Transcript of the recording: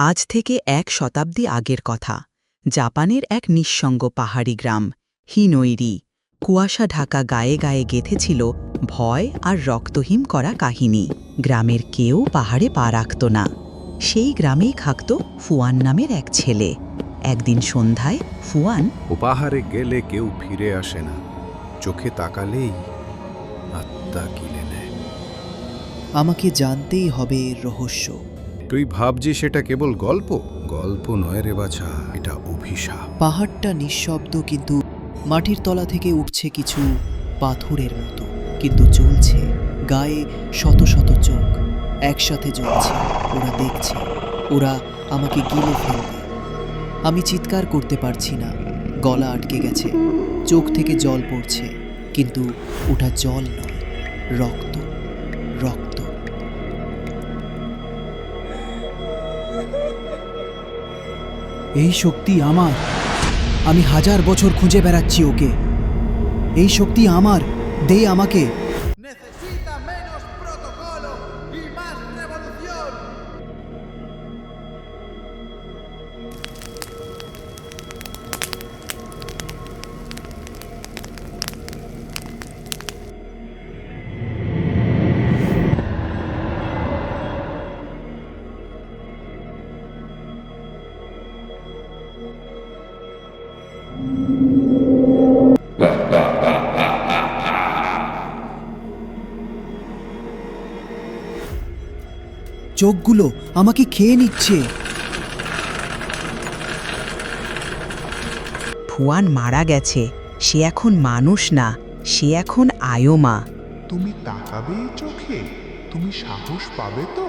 আজ থেকে ১ শতাব্দী আগের কথা। জাপানের এক নিঃসঙ্গ পাহাড়ি গ্রাম হিনোইরি। কুয়াশা ঢাকা গায়ে গায়ে গেঁথেছিল ভয় আর রক্তহীন করা কাহিনী। গ্রামের কেউ পাহাড়ে পা রাখত না। সেই গ্রামেই থাকত ফুয়ান নামের এক ছেলে। একদিন সন্ধ্যায় ফুয়ান ও পাহাড়ে গেলে কেউ ফিরে আসে না, চোখে তাকালেই আত্মা কিনে নেয়। আমাকে জানতেই হবে এর রহস্য। তুই ভাবছিস সেটা কেবল গল্প? গল্প নয় রে বাছা, এটা অভিশাপ। পাহাড়টা নিঃশব্দ, কিন্তু মাটির তলা থেকে উঠছে কিছু পাথরের মতো, কিন্তু জ্বলছে। গায়ে শত শত চোখ একসাথে জ্বলছে। ওরা দেখছে, ওরা আমাকে গিলে ফেলবে। আমি চিৎকার করতে পারছি না, গলা আটকে গেছে, চোখ থেকে জল পড়ছে, কিন্তু ওটা জল নয়, রক্ত, রক্ত। এই শক্তি আমার। আমি 1000 বছর খুঁজে বেড়াচ্ছি ওকে। এই শক্তি আমার, দে আমাকে। Necesita menos protocolo y más revolución. চোখগুলো আমাকে খেয়ে নিচ্ছে। ফুয়ান মারা গেছে। সে এখন মানুষ না, সে এখন আয়োমা। তুমি তাকাবে এই চোখে, তুমি সাহস পাবে তো?